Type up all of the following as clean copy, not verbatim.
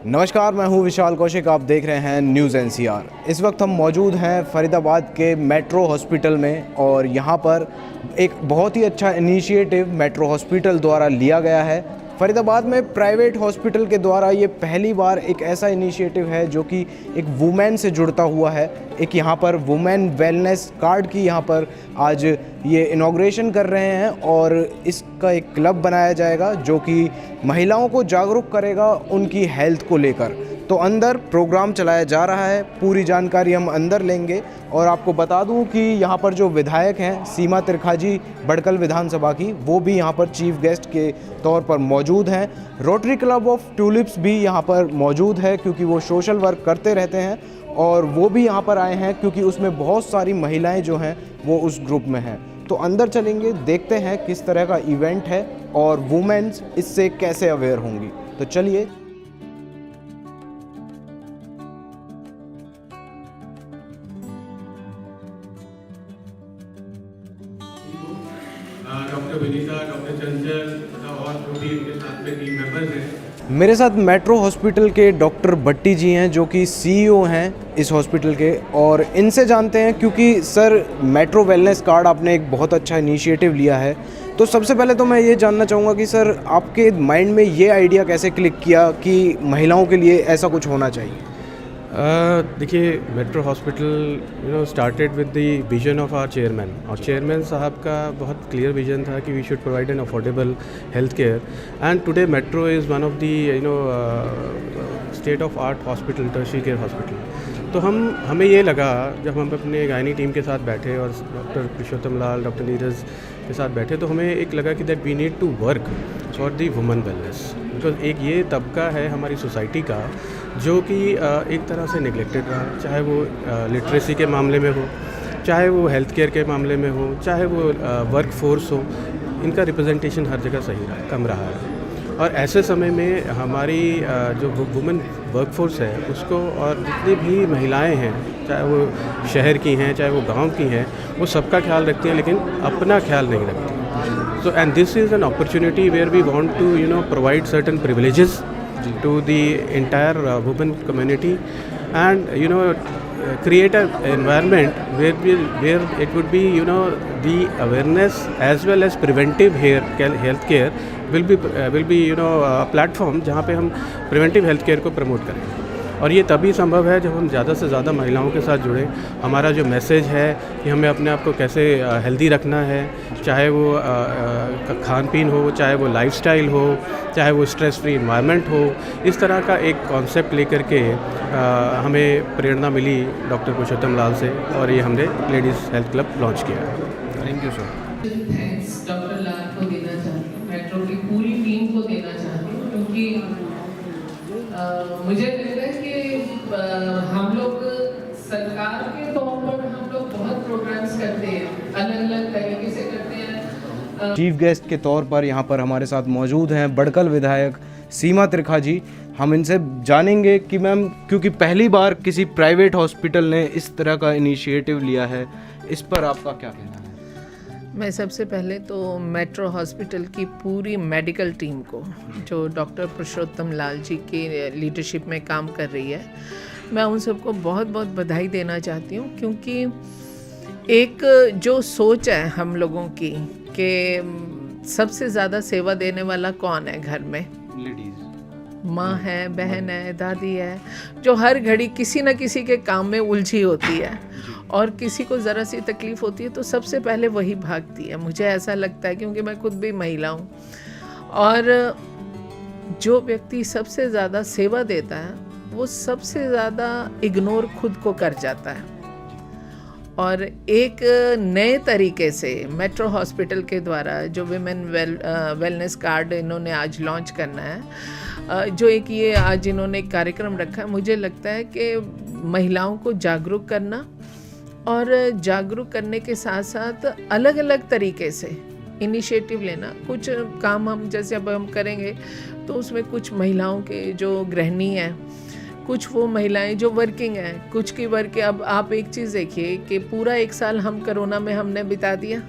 नमस्कार, मैं हूं विशाल कौशिक। आप देख रहे हैं न्यूज़ एनसीआर। इस वक्त हम मौजूद हैं फरीदाबाद के मेट्रो हॉस्पिटल में और यहां पर एक बहुत ही अच्छा इनिशिएटिव मेट्रो हॉस्पिटल द्वारा लिया गया है। फरीदाबाद में प्राइवेट हॉस्पिटल के द्वारा ये पहली बार एक ऐसा इनिशिएटिव है जो कि एक वुमेन से जुड़ता हुआ है। एक यहाँ पर वुमेन वेलनेस कार्ड की यहाँ पर आज ये इनॉग्रेशन कर रहे हैं और इसका एक क्लब बनाया जाएगा जो कि महिलाओं को जागरूक करेगा उनकी हेल्थ को लेकर। तो अंदर प्रोग्राम चलाया जा रहा है, पूरी जानकारी हम अंदर लेंगे। और आपको बता दूं कि यहाँ पर जो विधायक हैं सीमा त्रिखाजी बड़कल विधानसभा की, वो भी यहाँ पर चीफ गेस्ट के तौर पर मौजूद हैं। रोटरी क्लब ऑफ ट्यूलिप्स भी यहाँ पर मौजूद है क्योंकि वो सोशल वर्क करते रहते हैं और वो भी यहाँ पर आए हैं क्योंकि उसमें बहुत सारी महिलाएं जो हैं वो उस ग्रुप में हैं। तो अंदर चलेंगे, देखते हैं किस तरह का इवेंट है और वुमेन्स इससे कैसे अवेयर होंगी। तो चलिए। डॉक्टर विनीता, डॉक्टर चंचल तथा और जो भी इनके साथ में टीम मेंबर्स हैं। मेरे साथ मेट्रो हॉस्पिटल के डॉक्टर भट्टी जी हैं जो कि सीईओ हैं इस हॉस्पिटल के, और इनसे जानते हैं क्योंकि सर मेट्रो वेलनेस कार्ड आपने एक बहुत अच्छा इनिशिएटिव लिया है। तो सबसे पहले तो मैं ये जानना चाहूँगा कि सर आपके माइंड में ये आइडिया कैसे क्लिक किया कि महिलाओं के लिए ऐसा कुछ होना चाहिए? देखिए, Metro hospital started with the vision of our chairman, और चेयरमैन साहब का बहुत क्लियर विजन था कि we should provide an affordable health care. And today Metro is one of the state of art hospital, tertiary care hospital. तो हमें ये लगा जब हम अपने गायनी टीम के साथ बैठे और डॉक्टर पुरुषोत्तम लाल, डॉक्टर नीरज के साथ बैठे, तो हमें एक लगा कि that we need to work for the women wellness. Because एक ये तबका है हमारी सोसाइटी का जो कि एक तरह से निगलेक्टेड रहा, चाहे वो लिटरेसी के मामले में हो, चाहे वो हेल्थ केयर के मामले में हो, चाहे वो वर्क फोर्स हो। इनका रिप्रेजेंटेशन हर जगह सही रहा, कम रहा है। और ऐसे समय में हमारी जो वुमेन वर्कफोर्स है उसको, और जितनी भी महिलाएं हैं, चाहे वो शहर की हैं चाहे वो गांव की हैं, वो सबका ख्याल रखती हैं लेकिन अपना ख्याल नहीं रखती। So and this is an opportunity where we want to provide certain privileges to the entire women community, and create an environment where it would be the awareness as well as preventive health care will be a platform जहाँ पे हम preventive health care को promote करें। और ये तभी संभव है जब हम ज़्यादा से ज़्यादा महिलाओं के साथ जुड़ें। हमारा जो मैसेज है कि हमें अपने आप को कैसे हेल्दी रखना है, चाहे वो खान पीन हो, चाहे वो लाइफस्टाइल हो, चाहे वो स्ट्रेस फ्री एनवायरनमेंट हो, इस तरह का एक कॉन्सेप्ट लेकर के हमें प्रेरणा मिली डॉक्टर पुरुषोत्तम लाल से, और ये हमने लेडीज़ हेल्थ क्लब लॉन्च किया। Thank you sir. Thanks doctor Lal को देना चाहती हूँ, मेट्रो की पूरी टीम को देना चाहती हूँ, क्योंकि मुझे लगता है कि हम लोग सरकार के तौर पर हम लोग बहुत प्रोग्राम्स करते हैं, अलग अलग तरीके से करते हैं। चीफ गेस्ट के तौर पर यहाँ पर हमारे साथ मौजूद हैं बड़कल विधायक सीमा त्रिखाजी। हम इनसे जानेंगे कि मैम, क्योंकि पहली बार किसी प्राइवेट हॉस्पिटल ने इस तरह का इनिशिएटिव लिया है, इस पर आपका क्या कहना है? मैं सबसे पहले तो मेट्रो हॉस्पिटल की पूरी मेडिकल टीम को, जो डॉक्टर पुरुषोत्तम लाल जी की लीडरशिप में काम कर रही है, मैं उन सबको बहुत बहुत बधाई देना चाहती हूँ। क्योंकि एक जो सोच है हम लोगों की कि सबसे ज़्यादा सेवा देने वाला कौन है घर में? लेडीज़, माँ है, बहन है, दादी है, जो हर घड़ी किसी न किसी के काम में उलझी होती है, और किसी को ज़रा सी तकलीफ़ होती है तो सबसे पहले वही भागती है। मुझे ऐसा लगता है, क्योंकि मैं खुद भी महिला हूँ, और जो व्यक्ति सबसे ज़्यादा सेवा देता है वो सबसे ज़्यादा इग्नोर खुद को कर जाता है। और एक नए तरीके से मेट्रो हॉस्पिटल के द्वारा जो विमेन वेलनेस कार्ड इन्होंने आज लॉन्च करना है, जो एक ये आज इन्होंने एक कार्यक्रम रखा है, मुझे लगता है कि महिलाओं को जागरूक करना, और जागरूक करने के साथ साथ अलग अलग तरीके से इनिशिएटिव लेना। कुछ काम हम जैसे अब हम करेंगे तो उसमें कुछ महिलाओं के जो गृहिणी हैं, कुछ वो महिलाएं जो वर्किंग हैं, कुछ की वर्क। अब आप एक चीज़ देखिए कि पूरा 1 साल हम कोरोना में हमने बिता दिया,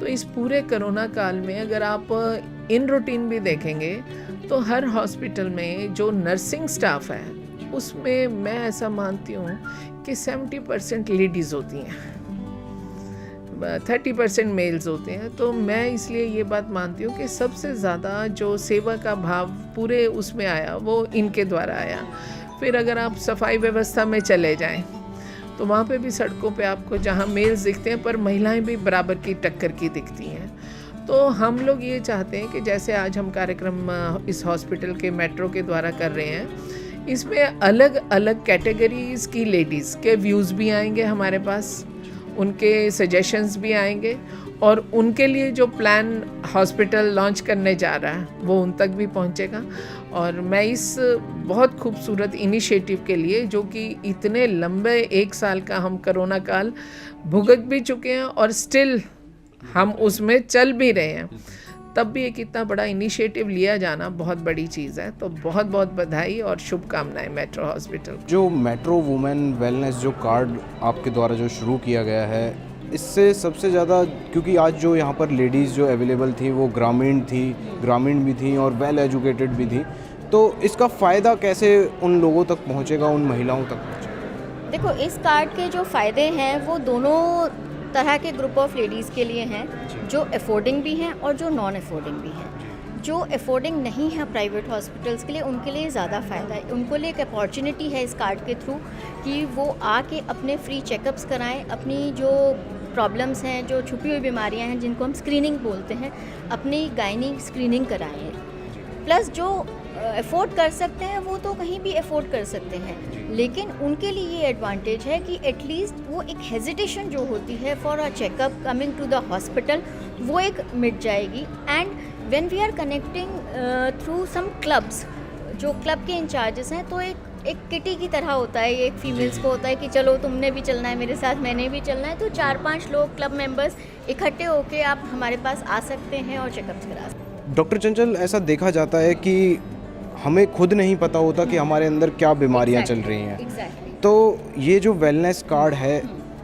तो इस पूरे कोरोना काल में अगर आप इन रूटीन भी देखेंगे तो हर हॉस्पिटल में जो नर्सिंग स्टाफ है उसमें मैं ऐसा मानती हूँ कि 70% लेडीज़ होती हैं, 30% मेल्स होते हैं। तो मैं इसलिए ये बात मानती हूँ कि सबसे ज़्यादा जो सेवा का भाव पूरे उसमें आया वो इनके द्वारा आया। फिर अगर आप सफाई व्यवस्था में चले जाएं तो वहाँ पे भी सड़कों पे आपको जहाँ मेल्स दिखते हैं पर महिलाएं भी बराबर की टक्कर की दिखती हैं। तो हम लोग ये चाहते हैं कि जैसे आज हम कार्यक्रम इस हॉस्पिटल के मेट्रो के द्वारा कर रहे हैं, इसमें अलग अलग कैटेगरीज़ की लेडीज़ के व्यूज़ भी आएंगे हमारे पास, उनके सजेशंस भी आएंगे और उनके लिए जो प्लान हॉस्पिटल लॉन्च करने जा रहा है वो उन तक भी पहुंचेगा। और मैं इस बहुत खूबसूरत इनिशिएटिव के लिए, जो कि इतने लंबे 1 साल का हम कोरोना काल भुगत भी चुके हैं और स्टिल हम उसमें चल भी रहे हैं, तब भी एक इतना बड़ा इनिशिएटिव लिया जाना बहुत बड़ी चीज़ है। तो बहुत बहुत बधाई और शुभकामनाएं मेट्रो हॉस्पिटल। जो मेट्रो वुमेन वेलनेस जो कार्ड आपके द्वारा जो शुरू किया गया है, इससे सबसे ज़्यादा, क्योंकि आज जो यहाँ पर लेडीज़ जो अवेलेबल थी वो ग्रामीण भी थी और वेल एजुकेटेड भी थी, तो इसका फ़ायदा कैसे उन लोगों तक पहुँचेगा, उन महिलाओं तक पहुँचेगा? देखो, इस कार्ड के जो फ़ायदे हैं वो दोनों तरह के ग्रुप ऑफ लेडीज़ के लिए हैं, जो अफोर्डिंग भी हैं और जो नॉन अफोर्डिंग भी हैं। जो अफोर्डिंग नहीं है प्राइवेट हॉस्पिटल्स के लिए, उनके लिए ज़्यादा फ़ायदा है। उनको लिए एक अपॉर्चुनिटी है इस कार्ड के थ्रू कि वो आके अपने फ्री चेकअप्स कराएं, अपनी जो प्रॉब्लम्स हैं, जो छुपी हुई बीमारियां हैं जिनको हम स्क्रीनिंग बोलते हैं, अपनी गायनी स्क्रीनिंग कराएं। प्लस जो अफोर्ड कर सकते हैं वो तो कहीं भी अफोर्ड कर सकते हैं, लेकिन उनके लिए ये एडवांटेज है कि एटलीस्ट वो एक हेजिटेशन जो होती है for a checkup coming to the hospital, वो एक मिट जाएगी। And when we are connecting through some clubs, जो क्लब के इंचार्जेस हैं, तो एक किटी की तरह होता है, एक फीमेल्स को होता है कि चलो तुमने भी चलना है मेरे साथ, मैंने भी चलना है, तो 4-5 लोग क्लब मेंबर्स इकट्ठे होके आप हमारे पास आ सकते हैं और चेकअप्स करा सकते हैं। डॉक्टर चंचल, ऐसा देखा जाता है कि हमें खुद नहीं पता होता कि हमारे अंदर क्या बीमारियां चल रही हैं। एग्जैक्टली। तो ये जो वेलनेस कार्ड है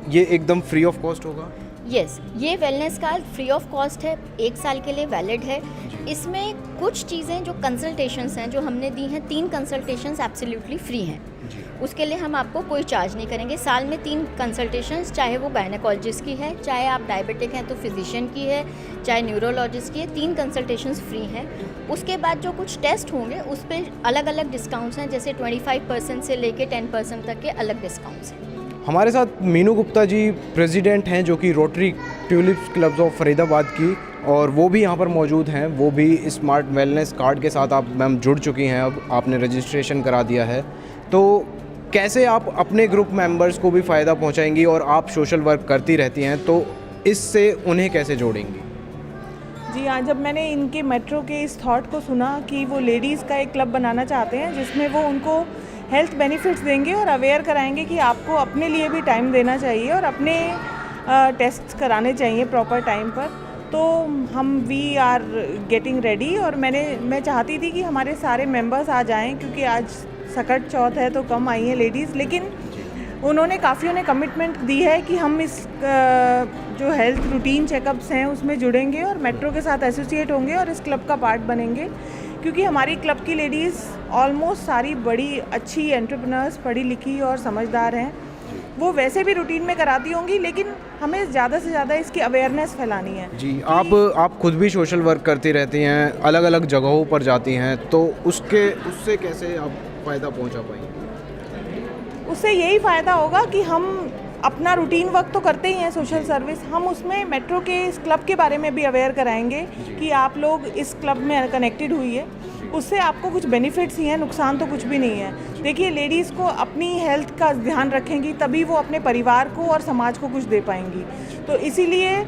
ये एकदम फ्री ऑफ कॉस्ट होगा? यस, ये wellness card free of cost है, 1 साल के लिए वैलिड है। इसमें कुछ चीज़ें जो कंसल्टेशंस हैं जो हमने दी हैं, 3 कंसल्टेशंस एब्सोल्युटली फ्री हैं। उसके लिए हम आपको कोई चार्ज नहीं करेंगे। साल में 3 कंसल्टेशंस, चाहे वो गायनेकोलॉजिस्ट की है, चाहे आप डायबिटिक हैं तो फिजिशियन की है, चाहे न्यूरोलॉजिस्ट की है, 3 कंसल्टेशंस फ्री हैं। उसके बाद जो कुछ टेस्ट होंगे उस पर अलग अलग डिस्काउंट्स हैं, जैसे 25% से लेके 10% तक के अलग डिस्काउंट्स हैं। हमारे साथ मीनू गुप्ता जी प्रेसिडेंट हैं, जो कि rotary tulips clubs of Faridabad की, और वो भी यहाँ पर मौजूद हैं। वो भी स्मार्ट वेलनेस कार्ड के साथ आप मैम जुड़ चुकी हैं, अब आपने रजिस्ट्रेशन करा दिया है। तो कैसे आप अपने ग्रुप मेंबर्स को भी फ़ायदा पहुँचाएंगी, और आप सोशल वर्क करती रहती हैं, तो इससे उन्हें कैसे जोड़ेंगी? जी हाँ, जब मैंने इनके मेट्रो के इस थॉट को सुना कि वो लेडीज़ का एक क्लब बनाना चाहते हैं जिसमें वो उनको हेल्थ बेनिफिट्स देंगे और अवेयर कराएंगे कि आपको अपने लिए भी टाइम देना चाहिए और अपने टेस्ट कराने चाहिए प्रॉपर टाइम पर, तो वी आर गेटिंग रेडी। और मैं चाहती थी कि हमारे सारे मेंबर्स आ जाएं, क्योंकि आज सकट चौथ है तो कम आई हैं लेडीज़, लेकिन उन्होंने काफ़ियों ने कमिटमेंट दी है कि हम इस जो हेल्थ रूटीन चेकअप्स हैं उसमें जुड़ेंगे और मेट्रो के साथ एसोसिएट होंगे और इस क्लब का पार्ट बनेंगे। क्योंकि हमारी क्लब की लेडीज़ ऑलमोस्ट सारी बड़ी अच्छी एंटरप्रेन्योर्स, पढ़ी लिखी और समझदार हैं। वो वैसे भी रूटीन में कराती होंगी, लेकिन हमें ज़्यादा से ज़्यादा इसकी अवेयरनेस फैलानी है। जी, आप खुद भी सोशल वर्क करती रहती हैं, अलग अलग जगहों पर जाती हैं, तो उससे कैसे आप फ़ायदा पहुंचा पाएंगे? उससे यही फ़ायदा होगा कि हम अपना रूटीन वर्क तो करते ही हैं, सोशल सर्विस, हम उसमें मेट्रो के इस क्लब के बारे में भी अवेयर कराएंगे कि आप लोग इस क्लब में कनेक्टेड हुई है, उससे आपको कुछ बेनिफिट्स ही हैं, नुकसान तो कुछ भी नहीं है। देखिए, लेडीज़ को अपनी हेल्थ का ध्यान रखेंगी तभी वो अपने परिवार को और समाज को कुछ दे पाएंगी। तो इसीलिए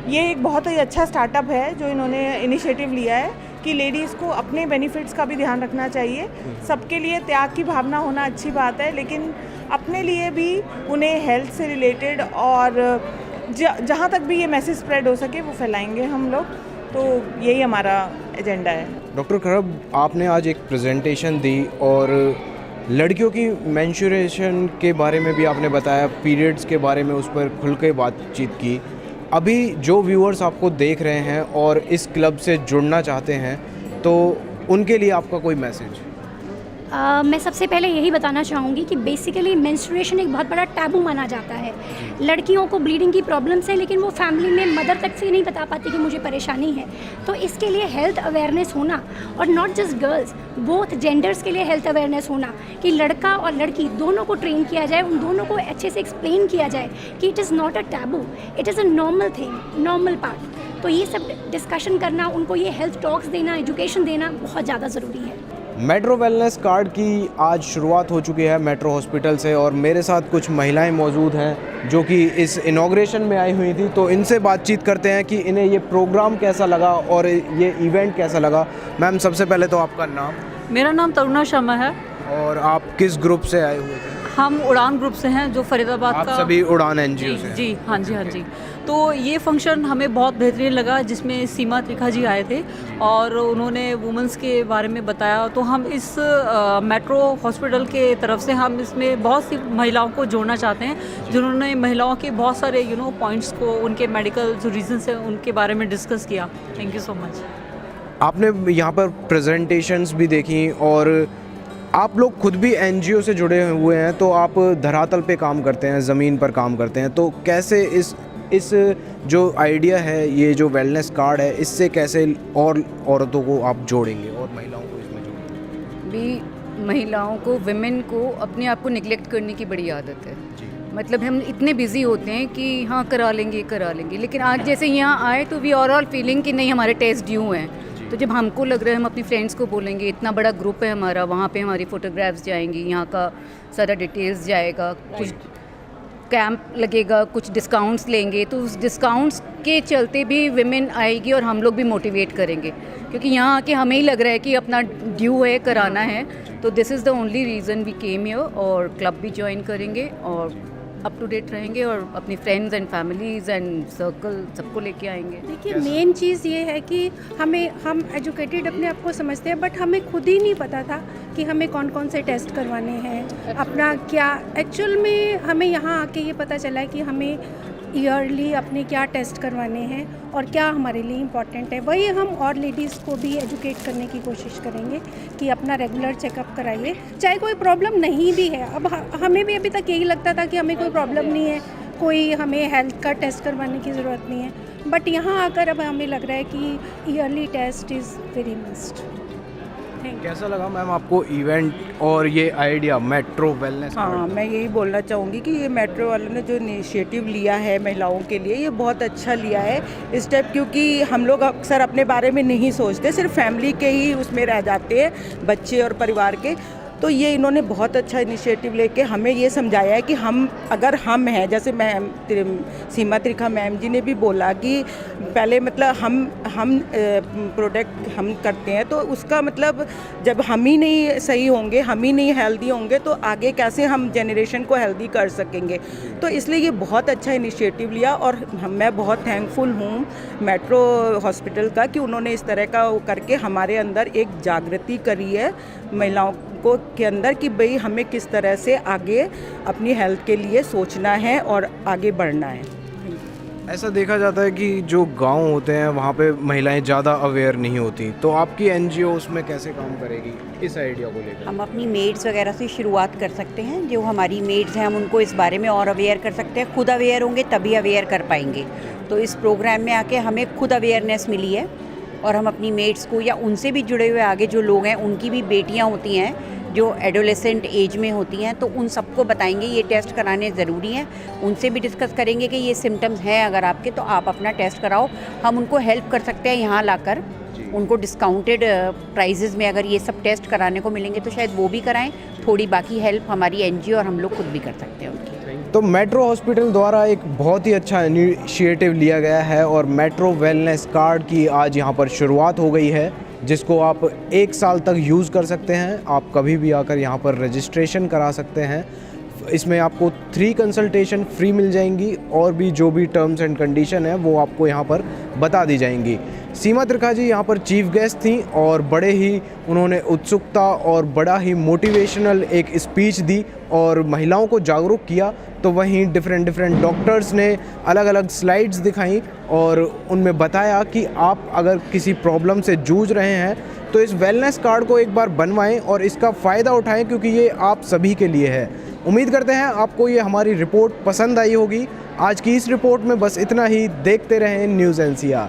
ये एक बहुत ही अच्छा स्टार्टअप है जो इन्होंने इनिशिएटिव लिया है कि लेडीज़ को अपने बेनिफिट्स का भी ध्यान रखना चाहिए। सबके लिए त्याग की भावना होना अच्छी बात है, लेकिन अपने लिए भी उन्हें हेल्थ से रिलेटेड और जहाँ तक भी ये मैसेज स्प्रेड हो सके वो फैलाएंगे हम लोग। तो यही हमारा एजेंडा है। डॉक्टर खरब, आपने आज एक प्रेजेंटेशन दी और लड़कियों की मेंस्ट्रुएशन के बारे में भी आपने बताया, पीरियड्स के बारे में उस पर खुल के बातचीत की। अभी जो व्यूअर्स आपको देख रहे हैं और इस क्लब से जुड़ना चाहते हैं, तो उनके लिए आपका कोई मैसेज? मैं सबसे पहले यही बताना चाहूँगी कि बेसिकली मेंस्ट्रुएशन एक बहुत बड़ा टैबू माना जाता है। लड़कियों को ब्लीडिंग की प्रॉब्लम्स है, लेकिन वो फैमिली में मदर तक से नहीं बता पाती कि मुझे परेशानी है। तो इसके लिए हेल्थ अवेयरनेस होना, और not just girls, both genders के लिए हेल्थ अवेयरनेस होना, कि लड़का और लड़की दोनों को ट्रेन किया जाए, उन दोनों को अच्छे से एक्सप्लेन किया जाए कि it is not a taboo, it is a normal thing, normal part. तो ये सब डिस्कशन करना, उनको ये हेल्थ टॉक्स देना, एजुकेशन देना बहुत ज़्यादा ज़रूरी है। मेट्रो वेलनेस कार्ड की आज शुरुआत हो चुकी है मेट्रो हॉस्पिटल से, और मेरे साथ कुछ महिलाएं मौजूद हैं जो कि इस इनॉग्रेशन में आई हुई थी। तो इनसे बातचीत करते हैं कि इन्हें ये प्रोग्राम कैसा लगा और ये इवेंट कैसा लगा। मैम, सबसे पहले तो आपका नाम? मेरा नाम तरुणा शर्मा है। और आप किस ग्रुप से आए हुए थे? हम उड़ान ग्रुप से हैं, जो फरीदाबाद आप का। सभी उड़ान एनजीओ से हैं? जी हाँ जी, हाँ जी। तो ये फंक्शन हमें बहुत बेहतरीन लगा, जिसमें सीमा त्रिखा जी आए थे और उन्होंने वुमेंस के बारे में बताया। तो हम इस मेट्रो हॉस्पिटल के तरफ से हम इसमें बहुत सी महिलाओं को जोड़ना चाहते हैं, जिन्होंने महिलाओं के बहुत सारे पॉइंट्स को, उनके मेडिकल जो रीजंस हैं उनके बारे में डिस्कस किया। Thank you so much. आपने यहाँ पर प्रेजेंटेशंस भी देखी, और आप लोग खुद भी एनजीओ से जुड़े हुए हैं, तो आप धरातल पे काम करते हैं, ज़मीन पर काम करते हैं। तो कैसे इस जो आइडिया है, ये जो वेलनेस कार्ड है, इससे कैसे और औरतों को आप जोड़ेंगे और महिलाओं को इसमें जोड़ेंगे? भी महिलाओं को, विमेन को अपने आप को निगलेक्ट करने की बड़ी आदत है। मतलब हम इतने बिजी होते हैं कि हाँ करा लेंगे, लेकिन आज जैसे यहाँ आए तो वी आर ऑल फीलिंग कि नहीं, हमारे टेस्ट ड्यू हैं। तो जब हमको लग रहा है, हम अपनी फ्रेंड्स को बोलेंगे, इतना बड़ा ग्रुप है हमारा, वहाँ पे हमारी फ़ोटोग्राफ्स जाएंगी, यहाँ का सारा डिटेल्स जाएगा, कुछ कैंप लगेगा, कुछ डिस्काउंट्स लेंगे, तो उस डिस्काउंट्स के चलते भी विमेन आएगी और हम लोग भी मोटिवेट करेंगे, क्योंकि यहाँ आके हमें ही लग रहा है कि अपना ड्यू है, कराना है। तो this is the only reason we came here, और क्लब भी ज्वाइन करेंगे और अप टू डेट रहेंगे और अपनी friends and families and circle सबको लेके आएंगे। देखिए, मेन चीज़ ये है कि हम एजुकेटेड अपने आप को समझते हैं, बट हमें खुद ही नहीं पता था कि हमें कौन कौन से टेस्ट करवाने हैं, अपना क्या। एक्चुअल में हमें यहाँ आके ये पता चला है कि हमें ईयरली अपने क्या टेस्ट करवाने हैं और क्या हमारे लिए इम्पॉर्टेंट है। वही हम और लेडीज़ को भी एजुकेट करने की कोशिश करेंगे कि अपना रेगुलर चेकअप कराइए, चाहे कोई प्रॉब्लम नहीं भी है। अब हमें भी अभी तक यही लगता था कि हमें कोई प्रॉब्लम नहीं है, कोई हमें हेल्थ का टेस्ट करवाने की ज़रूरत नहीं है, बट यहाँ आकर अब हमें लग रहा है कि early test is very must. कैसा लगा मैम आपको इवेंट और ये आइडिया मेट्रो वेलनेस? हाँ, मैं यही बोलना चाहूँगी कि ये मेट्रो वालों ने जो इनिशिएटिव लिया है महिलाओं के लिए, ये बहुत अच्छा लिया है इस टाइप, क्योंकि हम लोग अक्सर अपने बारे में नहीं सोचते, सिर्फ फैमिली के ही उसमें रह जाते हैं, बच्चे और परिवार के। तो ये इन्होंने बहुत अच्छा इनिशिएटिव लेके हमें ये समझाया है कि अगर हम हैं, जैसे मैम सीमा त्रिखा मैम जी ने भी बोला कि पहले मतलब हम प्रोडक्ट हम करते हैं, तो उसका मतलब जब हम ही नहीं सही होंगे, हम ही नहीं हेल्दी होंगे, तो आगे कैसे हम जनरेशन को हेल्दी कर सकेंगे। तो इसलिए ये बहुत अच्छा इनिशिएटिव लिया, और मैं बहुत थैंकफुल हूँ मेट्रो हॉस्पिटल का कि उन्होंने इस तरह का करके हमारे अंदर एक जागृति करी है महिलाओं को के अंदर कि भाई हमें किस तरह से आगे अपनी हेल्थ के लिए सोचना है और आगे बढ़ना है। ऐसा देखा जाता है कि जो गांव होते हैं वहाँ पे महिलाएं ज़्यादा अवेयर नहीं होती, तो आपकी एनजीओ उसमें कैसे काम करेगी इस आइडिया को लेकर? हम अपनी मेड्स वगैरह से शुरुआत कर सकते हैं। जो हमारी मेड्स हैं हम उनको इस बारे में और अवेयर कर सकते हैं। खुद अवेयर होंगे तभी अवेयर कर पाएंगे। तो इस प्रोग्राम में आके हमें खुद अवेयरनेस मिली है, और हम अपनी मेड्स को या उनसे भी जुड़े हुए आगे जो लोग हैं, उनकी भी बेटियां होती हैं जो एडोलेसेंट एज में होती हैं, तो उन सबको बताएंगे ये टेस्ट कराने ज़रूरी हैं। उनसे भी डिस्कस करेंगे कि ये सिम्टम्स हैं अगर आपके, तो आप अपना टेस्ट कराओ। हम उनको हेल्प कर सकते हैं यहाँ लाकर, उनको डिस्काउंटेड प्राइजेज़ में अगर ये सब टेस्ट कराने को मिलेंगे तो शायद वो भी कराएं। थोड़ी बाकी हेल्प हमारी एनजीओ और हम लोग खुद भी कर सकते हैं उनकी। तो मेट्रो हॉस्पिटल द्वारा एक बहुत ही अच्छा इनिशिएटिव लिया गया है, और मेट्रो वेलनेस कार्ड की आज यहाँ पर शुरुआत हो गई है, जिसको आप 1 साल तक यूज़ कर सकते हैं। आप कभी भी आकर यहाँ पर रजिस्ट्रेशन करा सकते हैं। इसमें आपको 3 कंसल्टेशन फ्री मिल जाएंगी, और भी जो भी टर्म्स एंड कंडीशन है वो आपको यहाँ पर बता दी जाएंगी। सीमा त्रिखा जी यहाँ पर चीफ गेस्ट थी और बड़े ही उन्होंने उत्सुकता और बड़ा ही मोटिवेशनल एक स्पीच दी और महिलाओं को जागरूक किया। तो वहीं डिफरेंट डॉक्टर्स ने अलग अलग स्लाइड्स दिखाई और उनमें बताया कि आप अगर किसी प्रॉब्लम से जूझ रहे हैं तो इस वेलनेस कार्ड को एक बार बनवाएं और इसका फ़ायदा उठाएं, क्योंकि ये आप सभी के लिए है। उम्मीद करते हैं आपको ये हमारी रिपोर्ट पसंद आई होगी। आज की इस रिपोर्ट में बस इतना ही। देखते रहें न्यूज़ NCR।